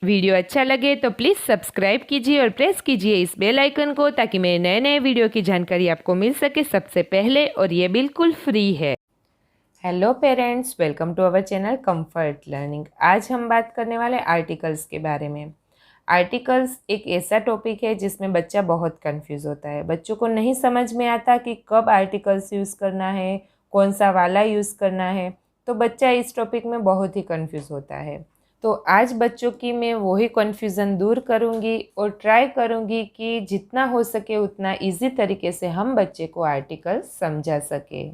Video अच्छा लगे तो प्लीज़ सब्सक्राइब कीजिए और प्रेस कीजिए इस बेल आइकन को ताकि मेरे नए नए वीडियो की जानकारी आपको मिल सके सबसे पहले, और ये बिल्कुल फ्री है। Hello parents, welcome to our channel comfort learning. आज हम बात करने वाले आर्टिकल्स के बारे में। आर्टिकल्स एक ऐसा टॉपिक है जिसमें बच्चा बहुत कंफ्यूज होता है। बच्चों को नहीं समझ में आता कि कब आर्टिकल्स यूज़ करना है, कौन सा वाला यूज़ करना है, तो बच्चा इस टॉपिक में बहुत ही कंफ्यूज होता है। तो आज बच्चों की मैं वही कन्फ्यूज़न दूर करूँगी और ट्राई करूँगी कि जितना हो सके उतना इजी तरीके से हम बच्चे को आर्टिकल समझा सके।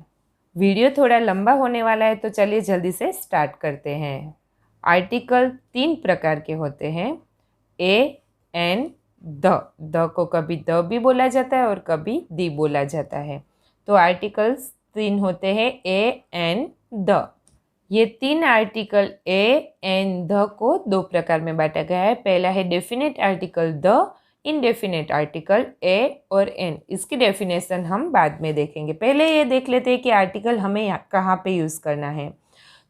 वीडियो थोड़ा लंबा होने वाला है तो चलिए जल्दी से स्टार्ट करते हैं। आर्टिकल 3 प्रकार के होते हैं, ए, एन, द को कभी द भी बोला जाता है और कभी दी बोला जाता है। तो आर्टिकल्स 3 होते हैं, ए, एन, द। ये 3 आर्टिकल ए, एन, द को 2 प्रकार में बांटा गया है। पहला है definite article the, indefinite article a और एन। इसकी डेफिनेशन हम बाद में देखेंगे। पहले ये देख लेते हैं कि आर्टिकल हमें कहाँ पे यूज़ करना है।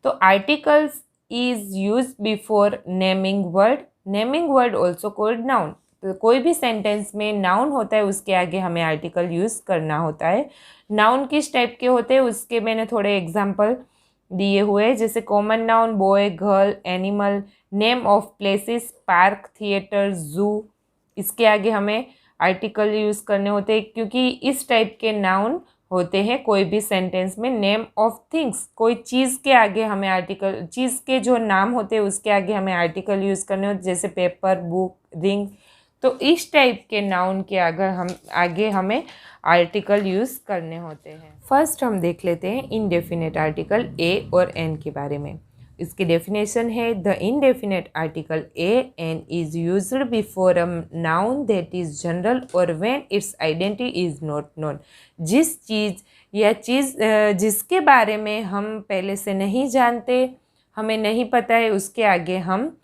तो articles is use before naming word. Naming word also called noun. तो कोई भी सेंटेंस में नाउन होता है उसके आगे हमें आर्टिकल यूज़ करना होता है। नाउन किस टाइप के होते हैं उसके मैंने थोड़े एग्जाम्पल दिए हुए, जैसे common noun boy, girl, animal, name of places, park, theatre, जू। इसके आगे हमें आर्टिकल यूज़ करने होते हैं क्योंकि इस टाइप के नाउन होते हैं कोई भी सेंटेंस में। नेम ऑफ थिंग्स, कोई चीज़ के आगे हमें आर्टिकल, चीज़ के जो नाम होते हैं उसके आगे हमें आर्टिकल यूज़ करने होते, जैसे पेपर, बुक, रिंग। तो इस टाइप के नाउन के आगे हमें आर्टिकल यूज़ करने होते हैं। फर्स्ट हम देख लेते हैं इनडेफिनेट आर्टिकल ए और एन के बारे में। इसकी डेफिनेशन है, the indefinite article a an is used before a noun that is general और when its identity is not known. जिस चीज़ या चीज़ जिसके बारे में हम पहले से नहीं जानते, हमें नहीं पता है, उसके आगे हम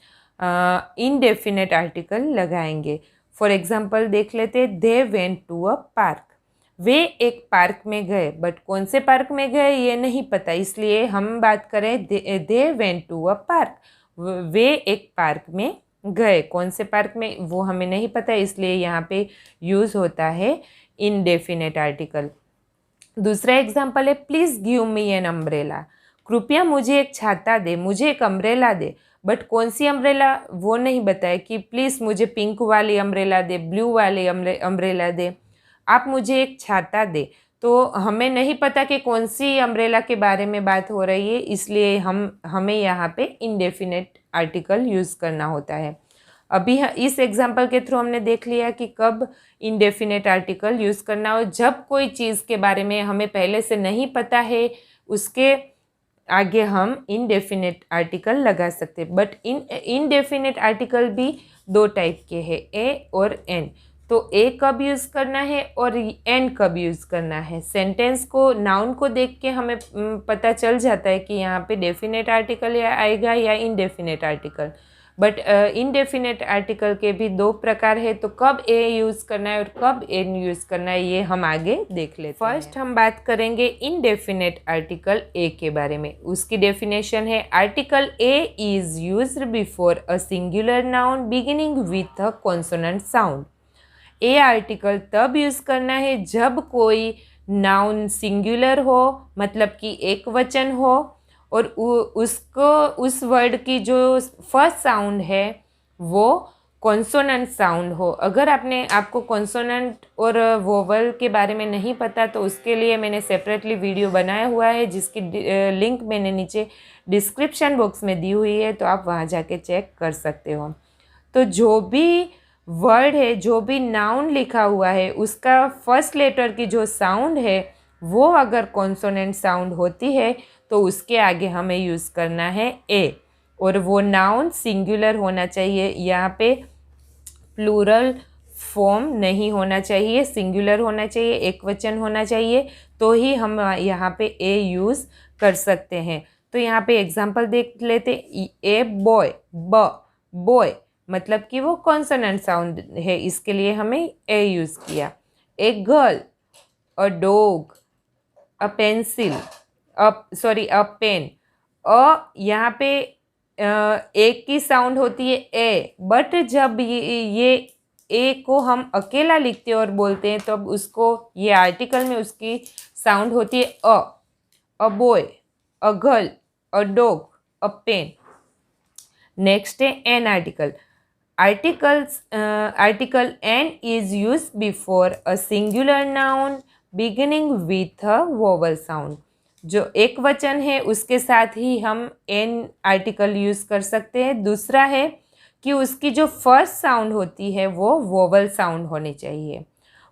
इनडेफिनेट आर्टिकल लगाएंगे। फॉर एग्जाम्पल देख लेते, they went to a park. वे एक पार्क में गए, बट कौन से पार्क में गए ये नहीं पता, इसलिए हम बात करें they went to a park. वे एक पार्क में गए, कौन से पार्क में वो हमें नहीं पता, इसलिए यहाँ पे यूज़ होता है इनडेफिनेट आर्टिकल। दूसरा एग्जाम्पल है, please give me an umbrella. कृपया मुझे एक छाता दे, मुझे एक अम्ब्रेला दे। बट कौन सी अम्ब्रेला वो नहीं बताया कि प्लीज़ मुझे पिंक वाली अम्ब्रेला दे, ब्लू वाली अम्ब्रेला दे, आप मुझे एक छाता दे। तो हमें नहीं पता कि कौन सी अम्ब्रेला के बारे में बात हो रही है, इसलिए हमें यहाँ पे इनडेफिनेट आर्टिकल यूज़ करना होता है। अभी इस एग्जाम्पल के थ्रू हमने देख लिया कि कब इनडेफिनेट आर्टिकल यूज़ करना हो, जब कोई चीज़ के बारे में हमें पहले से नहीं पता है उसके आगे हम इनडेफिनेट आर्टिकल लगा सकते हैं। बट इनडेफिनेट आर्टिकल भी 2 टाइप के हैं, ए और एन। तो ए कब यूज़ करना है और एन कब यूज़ करना है, सेंटेंस को, नाउन को देख के हमें पता चल जाता है कि यहाँ पे डेफिनेट आर्टिकल आएगा या indefinite article. But indefinite article के भी 2 प्रकार है, तो कब ए यूज़ करना है और कब एन यूज़ करना है ये हम आगे देख लेते हैं। फर्स्ट हम बात करेंगे इनडेफिनेट आर्टिकल ए के बारे में। उसकी डेफिनेशन है, article A is used before a singular noun beginning with a consonant sound. A article तब यूज़ करना है जब कोई नाउन सिंगुलर हो, मतलब कि एक वचन हो, और उसको, उस वर्ड की जो फर्स्ट साउंड है वो कॉन्सोनेंट साउंड हो। अगर आपको कॉन्सोनेंट और वोवल के बारे में नहीं पता तो उसके लिए मैंने सेपरेटली वीडियो बनाया हुआ है, जिसकी लिंक मैंने नीचे डिस्क्रिप्शन बॉक्स में दी हुई है, तो आप वहाँ जाके चेक कर सकते हो। तो जो भी वर्ड है, जो भी नाउन लिखा हुआ है, उसका फर्स्ट लेटर की जो साउंड है वो अगर कॉन्सोनेंट साउंड होती है तो उसके आगे हमें यूज़ करना है ए, और वो नाउन सिंगुलर होना चाहिए। यहाँ पे प्लूरल फॉर्म नहीं होना चाहिए, सिंगुलर होना चाहिए, एक वचन होना चाहिए, तो ही हम यहाँ पे ए यूज़ कर सकते हैं। तो यहाँ पे एग्जांपल देख लेते, ए बॉय, बॉय मतलब कि वो कॉन्सोनेंट साउंड है, इसके लिए हमें ए यूज़ किया। A girl, a dog, a pencil, a pen. यहाँ पे एक की साउंड होती है ए, बट जब ये ए को हम अकेला लिखते हैं और बोलते हैं तब उसको ये आर्टिकल में उसकी साउंड होती है a boy, a girl, a dog, a pen. Next है an article. Article an is use before a singular noun beginning with a vowel sound. जो एक वचन है उसके साथ ही हम एन आर्टिकल यूज़ कर सकते हैं। दूसरा है कि उसकी जो फर्स्ट साउंड होती है वो वोवल साउंड होनी चाहिए।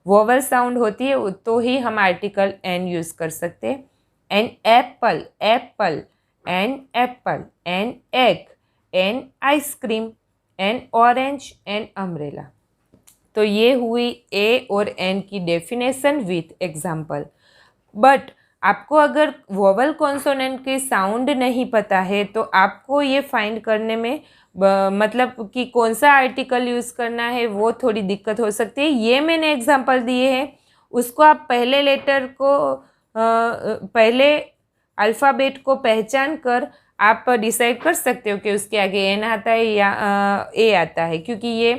वोवल साउंड होती है तो ही हम आर्टिकल एन यूज़ कर सकते हैं। An apple, apple, an apple, an egg, an ice cream, an orange, an umbrella. तो ये हुई ए और एन की डेफिनेशन विथ एग्जाम्पल। बट आपको अगर वोवल कॉन्सोनेंट के साउंड नहीं पता है तो आपको ये फाइंड करने में मतलब कि कौन सा आर्टिकल यूज़ करना है वो थोड़ी दिक्कत हो सकती है। ये मैंने एग्जांपल दिए हैं, उसको आप पहले लेटर को पहले अल्फ़ाबेट को पहचान कर आप डिसाइड कर सकते हो कि उसके आगे एन आता है या ए आता है, क्योंकि ये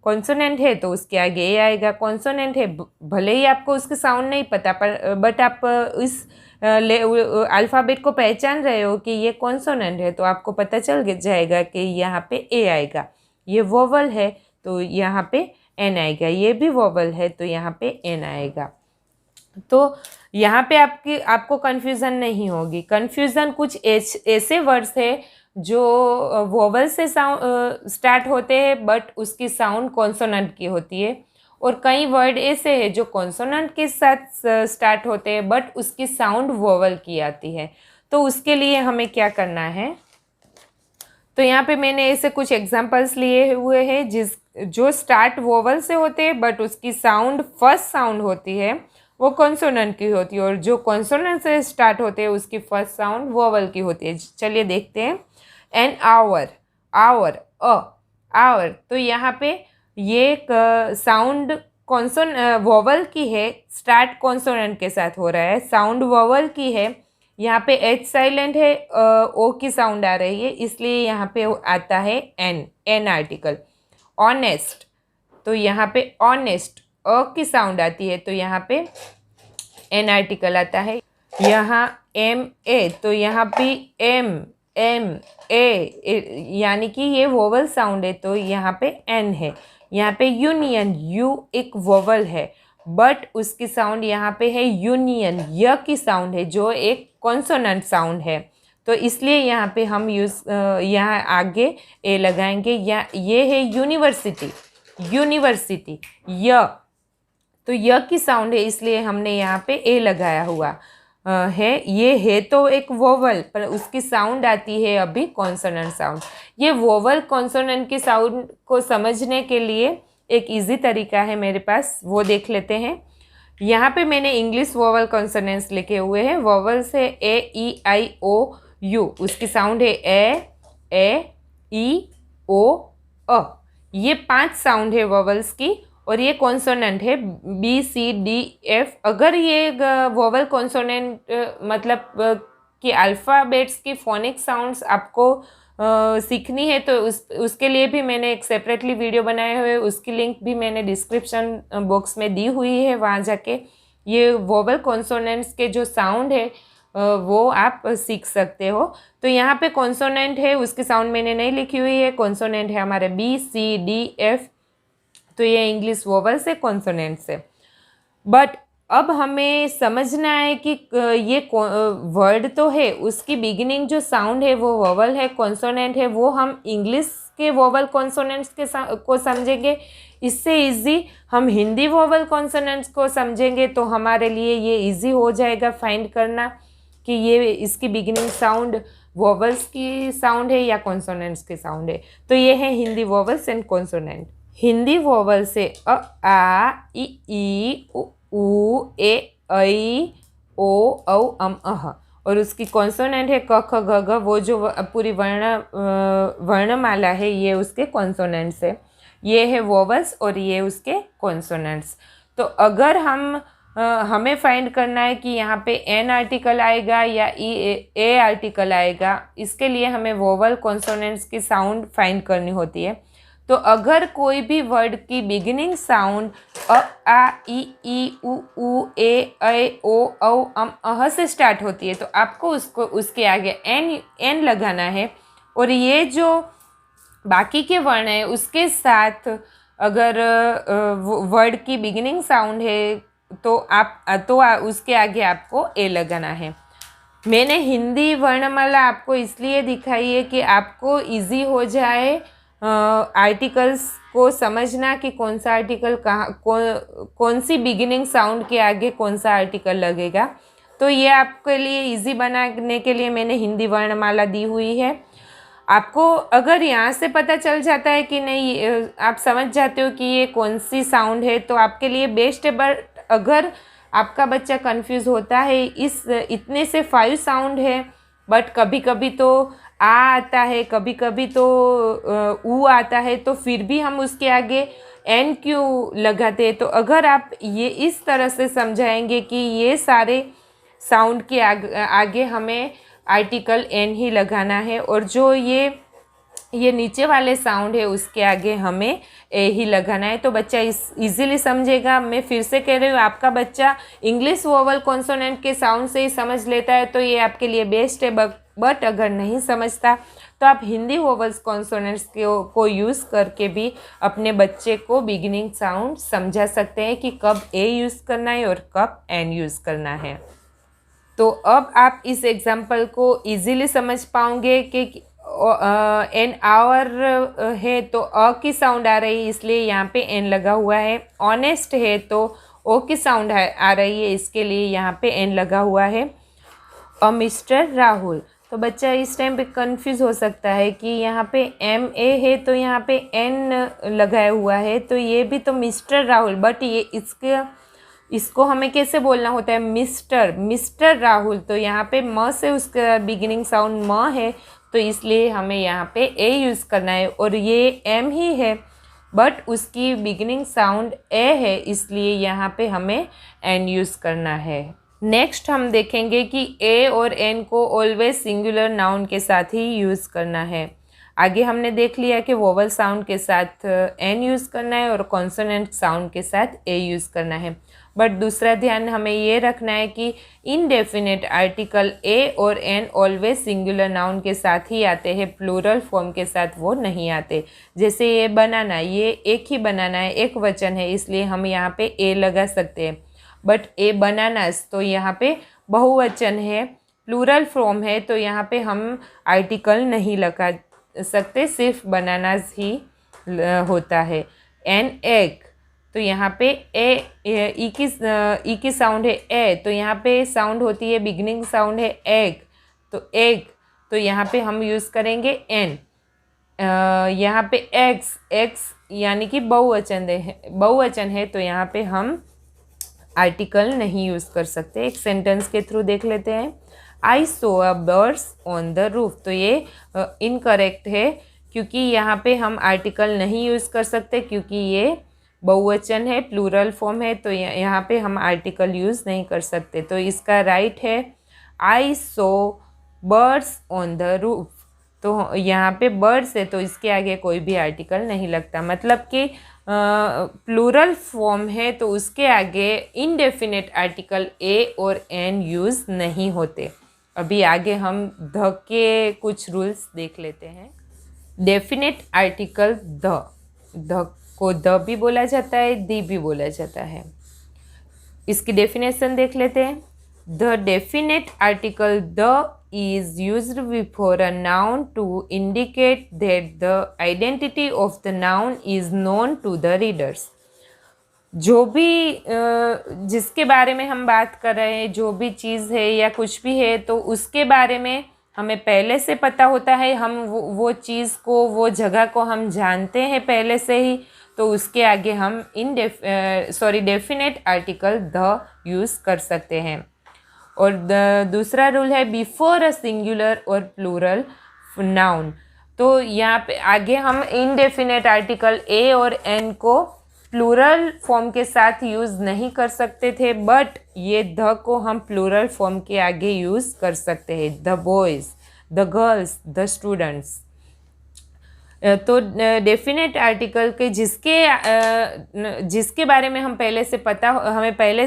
कॉन्सोनेंट है तो उसके आगे ए आएगा। कॉन्सोनेंट है भले ही आपको उसके साउंड नहीं पता पर बट आप इस अल्फ़ाबेट को पहचान रहे हो कि ये कॉन्सोनेंट है तो आपको पता चल जाएगा कि यहाँ पे ए आएगा। ये वोवल है तो यहाँ पे एन आएगा, ये भी वोवल है तो यहाँ पे एन आएगा। तो यहाँ पे आपको कन्फ्यूज़न नहीं होगी। कन्फ्यूज़न कुछ ऐसे वर्ड्स है जो वोवल से स्टार्ट होते हैं बट उसकी साउंड कॉन्सोनेंट की होती है, और कई वर्ड ऐसे हैं जो कॉन्सोनेंट के साथ स्टार्ट होते हैं बट उसकी साउंड वोवल की आती है। तो उसके लिए हमें क्या करना है, तो यहाँ पे मैंने ऐसे कुछ एग्जांपल्स लिए हुए हैं जो स्टार्ट वोवल से होते हैं बट उसकी साउंड फर्स्ट साउंड होती है वो कॉन्सोनेंट की होती है, और जो कॉन्सोनेंट से स्टार्ट होते हैं उसकी फर्स्ट साउंड वोवल की होती है। चलिए देखते हैं। एन आवर, आवर, आवर, तो यहाँ पे ये साउंड वोवल की है, स्टार्ट कॉन्सोनेंट के साथ हो रहा है, साउंड वोवल की है। यहाँ पे एच साइलेंट है, ओ की साउंड आ रही है, इसलिए यहाँ पे आता है एन, एन आर्टिकल। ऑनेस्ट, तो यहाँ पे ऑनेस्ट अ की साउंड आती है तो यहाँ पे एन आर्टिकल आता है। यहाँ एम ए, तो यहाँ पे एम एम ए, यानी कि ये वोवल साउंड है तो यहाँ पे एन है। यहाँ पे यूनियन, यू एक वोवल है बट उसकी साउंड यहाँ पे है यूनियन, य की साउंड है जो एक कॉन्सोनेंट साउंड है, तो इसलिए यहाँ पे हम यहाँ आगे ए लगाएंगे। या ये है यूनिवर्सिटी, यूनिवर्सिटी, य, तो य की साउंड है इसलिए हमने यहाँ पे ए लगाया हुआ है। ये है तो एक वोवल पर उसकी साउंड आती है अभी कॉन्सोनेंट साउंड। ये वोवल कॉन्सोनेंट की साउंड को समझने के लिए एक इजी तरीका है मेरे पास, वो देख लेते हैं। यहाँ पे मैंने इंग्लिश वोवल कॉन्सोनेंट्स लिखे हुए हैं। वोवल्स है ए ई आई ओ यू, उसकी साउंड है ए ई ओ अ। ये 5 साउंड है वोवल्स की, और ये कॉन्सोनेंट है बी सी डी एफ। अगर ये वोवल कॉन्सोनेंट मतलब कि अल्फ़ाबेट्स की फोनिक साउंड्स आपको सीखनी है तो उसके लिए भी मैंने एक सेपरेटली वीडियो बनाए हुए, उसकी लिंक भी मैंने डिस्क्रिप्शन बॉक्स में दी हुई है, वहाँ जाके ये वोवल कॉन्सोनेंट्स के जो साउंड है वो आप सीख सकते हो। तो यहाँ पे कॉन्सोनेंट है उसकी साउंड मैंने नहीं लिखी हुई है। कॉन्सोनेंट है हमारे बी सी डी एफ, तो ये इंग्लिश वोवल से कॉन्सोनेंट से। बट अब हमें समझना है कि ये वर्ड तो है, उसकी बिगिनिंग जो साउंड है वो वोवल है, कॉन्सोनेंट है, वो हम इंग्लिश के वोवल कॉन्सोनेंट्स को समझेंगे। इससे इजी हम हिंदी वोवल कॉन्सोनेंट्स को समझेंगे तो हमारे लिए ये इजी हो जाएगा फाइंड करना कि ये इसकी बिगिनिंग साउंड वोवल्स की साउंड है या कॉन्सोनेंट्स की साउंड है। तो ये है Hindi vowels and consonant. Hindi vowel से आ ई उ ए ऐ ओ औ अम अह, और उसकी कॉन्सोनेंट है क ख ग घ, वो जो पूरी वर्णमाला है ये उसके कॉन्सोनेंट्स है। ये है वोवल्स और ये उसके कॉन्सोनेंट्स। तो अगर हम हमें फाइंड करना है कि यहाँ पे एन आर्टिकल आएगा या ए आर्टिकल आएगा। इसके लिए हमें वोवल कॉन्सोनेंट्स की साउंड फाइंड करनी होती है। तो अगर कोई भी वर्ड की बिगिनिंग साउंड अ, आ, ई, उ, ए, ओ, औ, अह से स्टार्ट होती है तो आपको उसके आगे एन लगाना है। और ये जो बाकी के वर्ण है उसके साथ अगर वर्ड की बिगिनिंग साउंड है तो उसके आगे आपको ए लगाना है। मैंने हिंदी वर्णमाला आपको इसलिए दिखाई है कि आपको इजी हो जाए आर्टिकल्स को समझना कि कौन सा आर्टिकल कौन सी बिगिनिंग साउंड के आगे कौन सा आर्टिकल लगेगा। तो ये आपके लिए इजी बनाने के लिए मैंने हिंदी वर्णमाला दी हुई है। आपको अगर यहाँ से पता चल जाता है कि नहीं, आप समझ जाते हो कि ये कौन सी साउंड है तो आपके लिए बेस्ट है। बट अगर आपका बच्चा कंफ्यूज होता है, इतने से 5 साउंड है बट कभी कभी तो आ आता है, कभी कभी तो ऊ आता है, तो फिर भी हम उसके आगे एन क्यों लगाते हैं। तो अगर आप ये इस तरह से समझाएंगे कि ये सारे साउंड के आगे हमें आर्टिकल एन ही लगाना है और जो ये नीचे वाले साउंड है उसके आगे हमें ए ही लगाना है, तो बच्चा इजीली समझेगा। मैं फिर से कह रही हूँ, आपका बच्चा इंग्लिश वोवल कॉन्सोनेंट के साउंड से ही समझ लेता है तो ये आपके लिए बेस्ट है। बट अगर नहीं समझता तो आप हिंदी वोवल्स कॉन्सोनेंट्स को यूज़ करके भी अपने बच्चे को बिगिनिंग साउंड समझा सकते हैं कि कब ए यूज़ करना है और कब एन यूज़ करना है। तो अब आप इस एग्जाम्पल को इजीली समझ पाओगे कि एन आवर है तो अ की साउंड आ रही है इसलिए यहाँ पे एन लगा हुआ है। ऑनेस्ट है तो ओ की साउंड आ रही है इसके लिए यहाँ पे एन लगा हुआ है। और मिस्टर राहुल, तो बच्चा इस टाइम पे कंफ्यूज हो सकता है कि यहाँ पे एम ए है तो यहाँ पे एन लगाया हुआ है तो ये भी तो मिस्टर राहुल, बट ये इसको हमें कैसे बोलना होता है, मिस्टर राहुल। तो यहाँ पे म से उसका बिगिनिंग साउंड म है तो इसलिए हमें यहाँ पे ए यूज़ करना है। और ये एम ही है बट उसकी बिगिनिंग साउंड ए है इसलिए यहाँ पे हमें एन यूज़ करना है। नेक्स्ट हम देखेंगे कि ए और एन को ऑलवेज सिंगुलर नाउन के साथ ही यूज़ करना है। आगे हमने देख लिया कि वोवल साउंड के साथ एन यूज़ करना है और कॉन्सोनेंट साउंड के साथ ए यूज़ करना है। बट दूसरा ध्यान हमें ये रखना है कि इनडेफिनेट आर्टिकल ए और एन ऑलवेज सिंगुलर नाउन के साथ ही आते हैं, प्लूरल फॉर्म के साथ वो नहीं आते। जैसे ये बनाना, ये एक ही बनाना है, एक वचन है इसलिए हम यहाँ पे ए लगा सकते हैं। बट ए बनानास तो यहाँ पे बहुवचन है, प्लूरल फॉर्म है तो यहाँ पे हम आर्टिकल नहीं लगा सकते, सिर्फ बनानास ही होता है। एन एग तो यहाँ पे ई की साउंड है ए तो यहाँ पे साउंड होती है, बिगिनिंग साउंड है एग तो यहाँ पे हम यूज़ करेंगे एन। यहाँ पे एक्स यानी कि बहुवचन है तो यहाँ पे हम आर्टिकल नहीं यूज़ कर सकते। एक सेंटेंस के थ्रू देख लेते हैं। I saw a birds on the roof, तो ये इनकरेक्ट है क्योंकि यहाँ पे हम आर्टिकल नहीं यूज़ कर सकते क्योंकि ये बहुवचन है, प्लूरल फॉर्म है तो यहाँ पे हम आर्टिकल यूज़ नहीं कर सकते। तो इसका राइट है आई सो बर्ड्स ऑन द रूफ। तो यहाँ पे बर्ड्स है तो इसके आगे कोई भी आर्टिकल नहीं लगता, मतलब कि प्लूरल फॉर्म है तो उसके आगे इनडेफिनेट आर्टिकल ए और एन यूज़ नहीं होते। अभी आगे हम द के कुछ रूल्स देख लेते हैं। डेफिनेट आर्टिकल द को द भी बोला जाता है, दी भी बोला जाता है। इसकी डेफिनेशन देख लेते हैं। The definite article the is used before a noun to indicate that the identity of the noun is known to the readers। जो भी जिसके बारे में हम बात कर रहे हैं, जो भी चीज़ है या कुछ भी है तो उसके बारे में हमें पहले से पता होता है, हम वो चीज़ को, वो जगह को हम जानते हैं पहले से ही, तो उसके आगे हम डेफिनेट आर्टिकल द यूज़ कर सकते हैं। और दूसरा रूल है बिफोर अ सिंगुलर और प्लूरल नाउन। तो यहाँ पे आगे हम इनडेफिनेट आर्टिकल ए और एन को प्लूरल फॉर्म के साथ यूज़ नहीं कर सकते थे, बट ये द को हम प्लूरल फॉर्म के आगे यूज़ कर सकते हैं। The boys, the girls, the students. तो डेफिनेट आर्टिकल के जिसके बारे में हमें पहले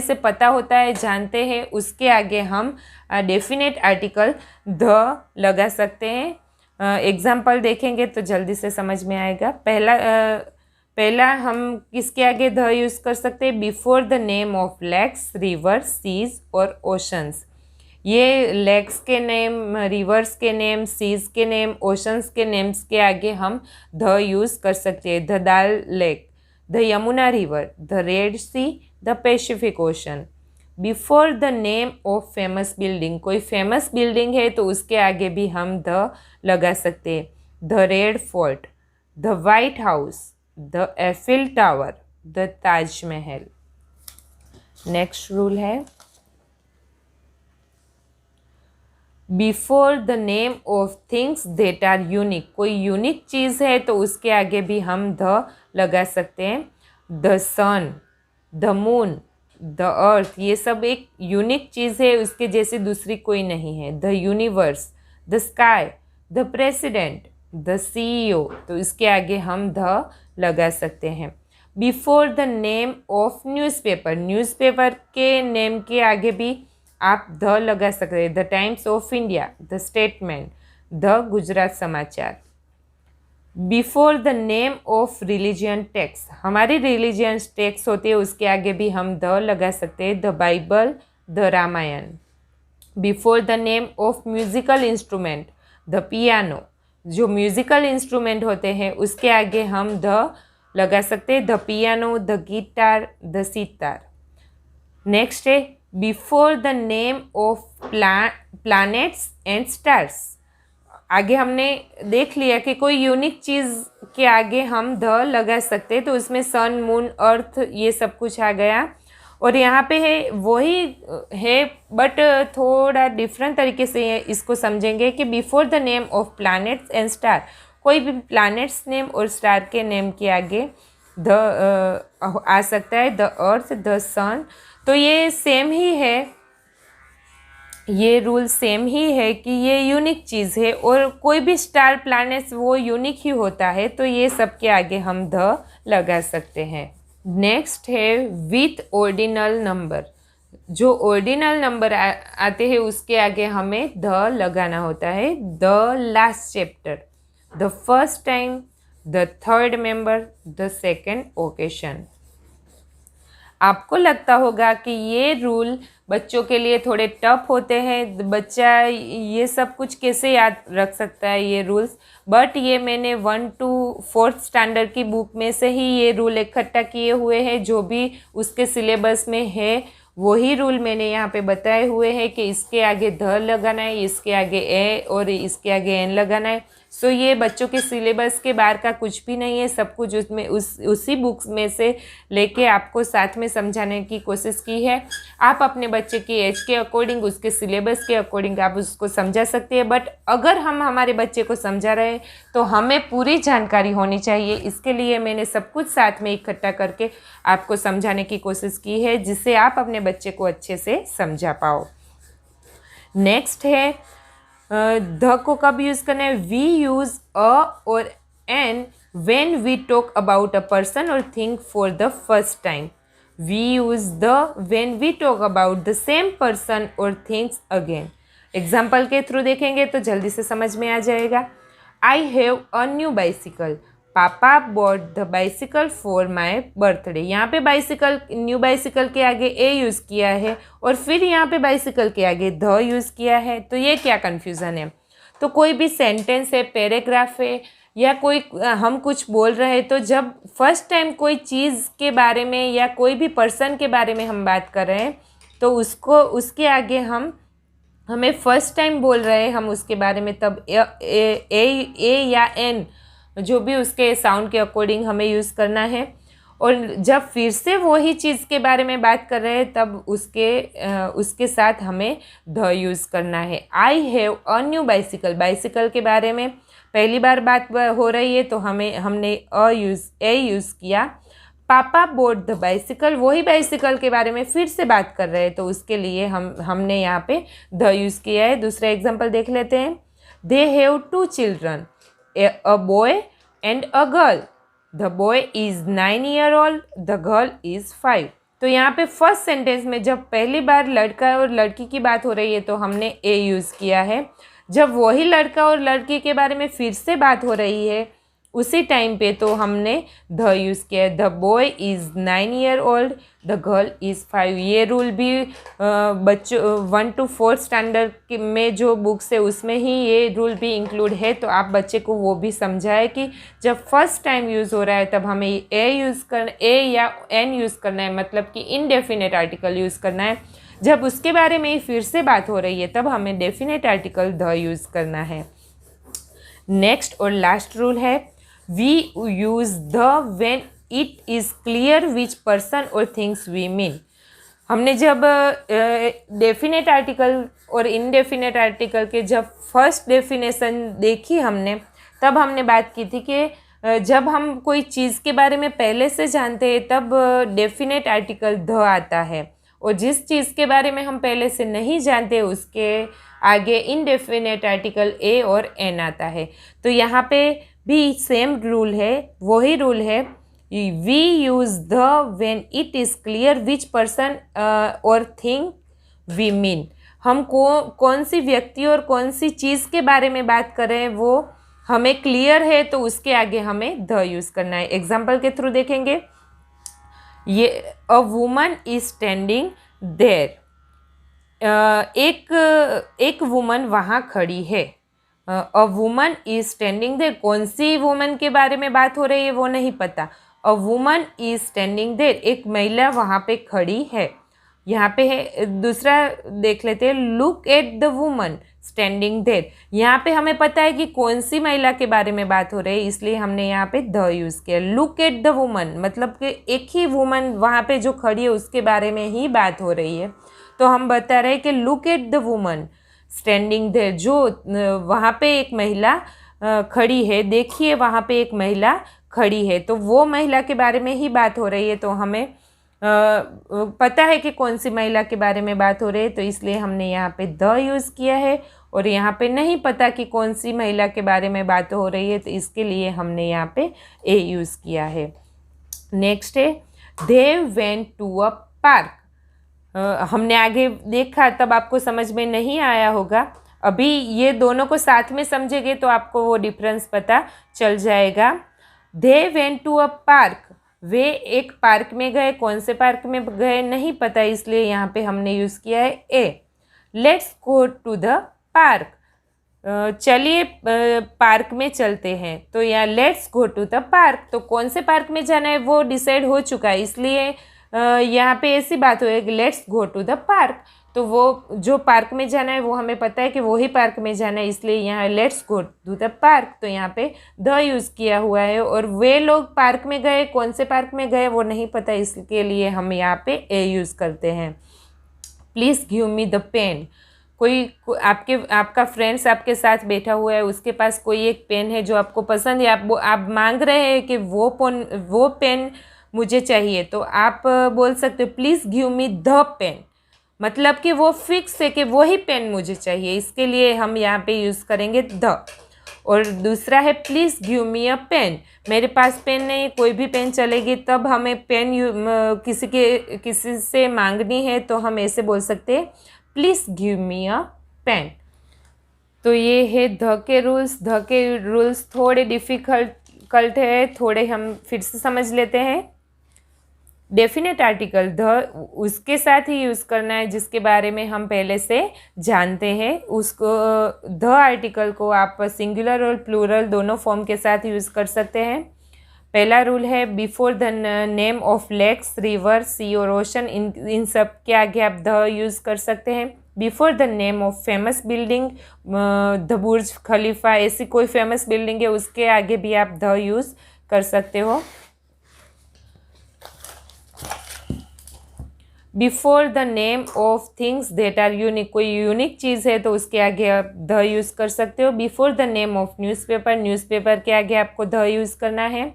से पता होता है, जानते हैं, उसके आगे हम डेफिनेट आर्टिकल द लगा सकते हैं। एग्जाम्पल देखेंगे तो जल्दी से समझ में आएगा। पहला हम किसके आगे द यूज़ कर सकते हैं? Before the name of lakes, rivers, seas और ओशंस। ये लेक्स के नेम, रिवर्स के नेम, सीज के नेम, ओशंस के नेम्स के आगे हम द यूज़ कर सकते हैं। The Dal lake, the Yamuna river, the Red Sea, the Pacific Ocean. Before the name of famous building, कोई फेमस बिल्डिंग है तो उसके आगे भी हम द लगा सकते हैं। The red fort, the white house, the Eiffel tower, the Taj Mahal. Next rule है before the name of things that are unique, कोई यूनिक चीज़ है तो उसके आगे भी हम द लगा सकते हैं। The sun, the moon, the earth, ये सब एक यूनिक चीज़ है, उसके जैसी दूसरी कोई नहीं है। The universe, the sky, the president, the CEO, तो इसके आगे हम द लगा सकते हैं। Before the name of newspaper, newspaper के नेम के आगे भी आप द लगा सकते हैं। The Times of India, the statement, the Gujarat Samachar. Before the name of religion text, हमारी रिलीजियन टेक्स्ट होती है, उसके आगे भी हम द लगा सकते हैं। The Bible, the Ramayan. Before the name of musical instrument, the piano, जो म्यूजिकल इंस्ट्रूमेंट होते हैं उसके आगे हम द लगा सकते हैं। The piano, the guitar, the sitar. Next है before the name of planets and stars, आगे हमने देख लिया कि कोई यूनिक चीज़ के आगे हम द लगा सकते हैं, तो उसमें सन, मून, अर्थ, ये सब कुछ आ गया। और यहाँ पे है वही है, बट थोड़ा डिफरेंट तरीके से इसको समझेंगे कि before the name of planets and star, कोई भी प्लैनेट्स नेम और स्टार के नेम के आगे द आ सकता है। द अर्थ, द सन, तो ये सेम ही है, ये रूल सेम ही है कि ये यूनिक चीज़ है, और कोई भी स्टार, प्लैनेट्स वो यूनिक ही होता है, तो ये सब के आगे हम द लगा सकते हैं। नेक्स्ट है विथ ऑर्डिनल नंबर, जो ऑर्डिनल नंबर आते हैं उसके आगे हमें द लगाना होता है। The last chapter, the first time, the third member, the second occasion. आपको लगता होगा कि ये रूल बच्चों के लिए थोड़े टफ होते हैं, बच्चा ये सब कुछ कैसे याद रख सकता है ये रूल्स, बट ये मैंने 1 to 4th स्टैंडर्ड की बुक में से ही ये रूल इकट्ठा किए हुए हैं, जो भी उसके सिलेबस में है वही रूल मैंने यहाँ पे बताए हुए हैं कि इसके आगे ध लगाना है, इसके आगे ए और इसके आगे एन लगाना है। सो ये बच्चों के सिलेबस के बाहर का कुछ भी नहीं है, सब कुछ उसमें उसी बुक्स में से लेके आपको साथ में समझाने की कोशिश की है। आप अपने बच्चे की एज के अकॉर्डिंग, उसके सिलेबस के अकॉर्डिंग आप उसको समझा सकते हैं, बट अगर हम हमारे बच्चे को समझा रहे हैं तो हमें पूरी जानकारी होनी चाहिए। इसके लिए मैंने सब कुछ साथ में इकट्ठा करके आपको समझाने की कोशिश की है, जिससे आप अपने बच्चे को अच्छे से समझा पाओ। नेक्स्ट है द को कब यूज़ करना है? वी यूज़ अ और an when we talk about a person और thing for the first time. We use the when we talk about the same person और थिंग्स अगेन। एग्जाम्पल के through देखेंगे तो जल्दी से समझ में आ जाएगा। I have a new bicycle, papa bought the bicycle for my birthday. यहाँ पे बाइसिकल, न्यू बाइसिकल के आगे ए यूज़ किया है और फिर यहाँ पे बाइसिकल के आगे द यूज़ किया है, तो ये क्या कन्फ्यूज़न है? तो कोई भी सेंटेंस है, पैराग्राफ है, या कोई हम कुछ बोल रहे हैं, तो जब फर्स्ट टाइम कोई चीज़ के बारे में या कोई भी पर्सन के बारे में हम बात कर रहे हैं, तो उसके आगे हमें फर्स्ट टाइम बोल रहे हैं हम उसके बारे में, तब ए या एन, जो भी उसके साउंड के अकॉर्डिंग हमें यूज़ करना है। और जब फिर से वही चीज़ के बारे में बात कर रहे हैं, तब उसके साथ हमें द यूज़ करना है। आई have a new bicycle, bicycle के बारे में पहली बार बात हो रही है तो हमने ए यूज़ किया। पापा बोट द बाइसिकल, वही बाइसिकल के बारे में फिर से बात कर रहे हैं, तो उसके लिए हमने यहाँ पे द यूज़ किया है। दूसरा एग्जाम्पल देख लेते हैं। They have 2 children, a boy and a girl. The boy is 9 year old, the girl is 5। तो यहाँ पे फर्स्ट सेंटेंस में जब पहली बार लड़का और लड़की की बात हो रही है तो हमने ए यूज़ किया है। जब वही लड़का और लड़की के बारे में फिर से बात हो रही है उसी टाइम पे तो हमने द यूज़ किया है। The boy is 9 year old, the girl is 5। ये रूल भी बच्चों 1 to 4 स्टैंडर्ड में जो बुक्स है उसमें ही ये रूल भी इंक्लूड है। तो आप बच्चे को वो भी समझाए कि जब फर्स्ट टाइम यूज़ हो रहा है तब हमें ए या एन यूज़ करना है, मतलब कि इनडेफिनेट आर्टिकल यूज़ करना है। जब उसके बारे में ही फिर से बात हो रही है तब हमें डेफिनेट आर्टिकल द यूज़ करना है। नेक्स्ट और लास्ट रूल है, we use the when it is clear which person और थिंग्स वी मीन। हमने जब डेफिनेट आर्टिकल और इनडेफिनेट आर्टिकल के जब फर्स्ट डेफिनेशन देखी हमने, तब हमने बात की थी कि जब हम कोई चीज़ के बारे में पहले से जानते हैं तब डेफिनेट आर्टिकल द आता है, और जिस चीज़ के बारे में हम पहले से नहीं जानते उसके आगे इनडेफिनेट आर्टिकल ए और एन आता है। तो यहाँ पे भी सेम रूल है, वही रूल है। We use the when it is clear which person और थिंग वी मीन। हम कौन सी व्यक्ति और कौन सी चीज़ के बारे में बात कर रहे हैं वो हमें क्लियर है तो उसके आगे हमें द यूज़ करना है। एग्जाम्पल के थ्रू देखेंगे। ये a woman is standing there, एक वुमन वहाँ खड़ी है। A woman is standing there, कौन सी वुमन के बारे में बात हो रही है वो नहीं पता। A woman is standing there, एक महिला वहाँ पे खड़ी है। यहाँ पे है दूसरा देख लेते हैं, look at the woman standing there. यहाँ पे हमें पता है कि कौन सी महिला के बारे में बात हो रही है, इसलिए हमने यहाँ पे द यूज़ किया। लुक एट द वुमन मतलब कि एक ही वुमन वहाँ पे जो खड़ी है उसके बारे में ही बात हो रही है, तो हम बता रहे हैं कि look at the woman standing there, जो वहाँ पे एक महिला खड़ी है, देखिए वहाँ पे एक महिला खड़ी है, तो वो महिला के बारे में ही बात हो रही है। तो हमें पता है कि कौन सी महिला के बारे में बात हो रही है, तो इसलिए हमने यहाँ पे द यूज़ किया है। और यहाँ पे नहीं पता कि कौन सी महिला के बारे में बात हो रही है, तो इसके लिए हमने यहाँ पे ए यूज़ किया है। नेक्स्ट है, they went to a park. हमने आगे देखा तब आपको समझ में नहीं आया होगा, अभी ये दोनों को साथ में समझेंगे तो आपको वो डिफरेंस पता चल जाएगा। They went to a park, वे एक पार्क में गए, कौन से पार्क में गए नहीं पता, इसलिए यहाँ पे हमने यूज़ किया है a. Let's go to the park, चलिए पार्क में चलते हैं, तो यहाँ let's go to the park, तो कौन से पार्क में जाना है वो डिसाइड हो चुका है, इसलिए यहाँ पे ऐसी बात होगी let's go to the park. तो वो जो पार्क में जाना है वो हमें पता है कि वही पार्क में जाना है, इसलिए यहाँ let's go to the park, तो यहाँ पे द यूज़ किया हुआ है। और वे लोग पार्क में गए, कौन से पार्क में गए वो नहीं पता, इसके लिए हम यहाँ पे ए यूज़ करते हैं। Please give me the pen, कोई आपका फ्रेंड्स आपके साथ बैठा हुआ है, उसके पास कोई एक पेन है जो आपको पसंद है, आप मांग रहे हैं कि वो पेन मुझे चाहिए, तो आप बोल सकते हो please give me the pen, मतलब कि वो फिक्स है कि वही पेन मुझे चाहिए, इसके लिए हम यहाँ पे यूज़ करेंगे द। और दूसरा है please give me a pen, मेरे पास पेन नहीं, कोई भी पेन चलेगी, तब हमें पेन किसी से मांगनी है तो हम ऐसे बोल सकते हैं please give me a pen. तो ये है द के रूल्स थोड़े डिफ़िकल्ट है, थोड़े हम फिर से समझ लेते हैं। डेफिनेट आर्टिकल द उसके साथ ही यूज़ करना है जिसके बारे में हम पहले से जानते हैं, उसको द आर्टिकल को आप सिंगुलर और प्लूरल दोनों फॉर्म के साथ यूज़ कर सकते हैं। पहला रूल है before the name of lakes, river, sea और ओशन, इन सब के आगे आप द यूज़ कर सकते हैं। Before the name of famous building, the Burj Khalifa, ऐसी कोई फेमस बिल्डिंग है उसके आगे भी आप द यूज़ कर सकते हो। Before the name of things that are unique, कोई यूनिक चीज़ है तो उसके आगे आप द यूज़ कर सकते हो। Before the name of newspaper, newspaper के आगे आपको द यूज़ करना है।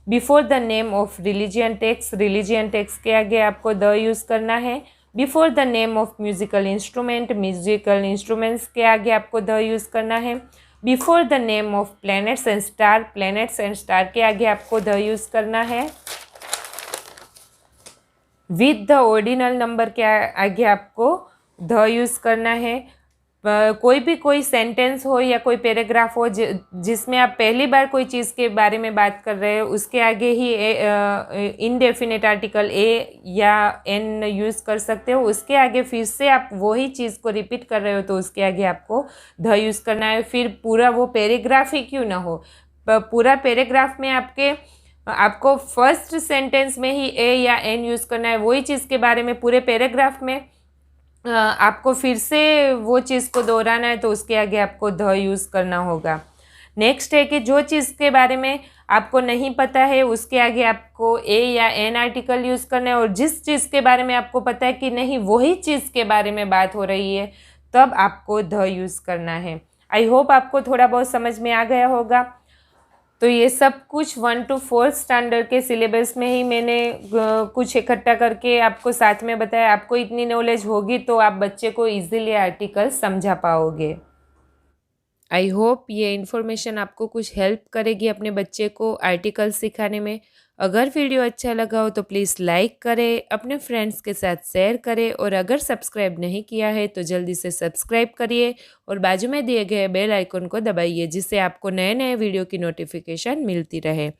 Before the name of religion text के आगे आपको द यूज़ करना है। Before the name of musical instruments के आगे आपको द यूज़ करना है। Before the name of planets and star के आगे आपको द यूज़ करना है। विद द ऑर्डिनल नंबर के आगे आपको द यूज़ करना है। कोई सेंटेंस हो या कोई पैराग्राफ हो जिसमें आप पहली बार कोई चीज़ के बारे में बात कर रहे हो, उसके आगे ही इनडेफिनेट आर्टिकल ए या एन यूज़ कर सकते हो। उसके आगे फिर से आप वही चीज़ को रिपीट कर रहे हो तो उसके आगे आपको द यूज़ करना है। फिर पूरा वो पैराग्राफ ही क्यों ना हो, पूरा पैराग्राफ में आपको फर्स्ट सेंटेंस में ही ए या एन यूज़ करना है। वही चीज़ के बारे में पूरे पैराग्राफ में आपको फिर से वो चीज़ को दोहराना है तो उसके आगे आपको द यूज़ करना होगा। नेक्स्ट है कि जो चीज़ के बारे में आपको नहीं पता है उसके आगे आपको ए या एन आर्टिकल यूज़ करना है, और जिस चीज़ के बारे में आपको पता है कि नहीं वही चीज़ के बारे में बात हो रही है तब आपको द यूज़ करना है। आई होप आपको थोड़ा बहुत समझ में आ गया होगा। तो ये सब कुछ 1 to 4 स्टैंडर्ड के सिलेबस में ही मैंने कुछ इकट्ठा करके आपको साथ में बताया। आपको इतनी नॉलेज होगी तो आप बच्चे को इजीली आर्टिकल समझा पाओगे। आई होप ये इन्फॉर्मेशन आपको कुछ हेल्प करेगी अपने बच्चे को आर्टिकल सिखाने में। अगर वीडियो अच्छा लगा हो तो प्लीज़ लाइक करें, अपने फ्रेंड्स के साथ शेयर करें, और अगर सब्सक्राइब नहीं किया है तो जल्दी से सब्सक्राइब करिए और बाजू में दिए गए बेल आइकन को दबाइए जिससे आपको नए नए वीडियो की नोटिफिकेशन मिलती रहे।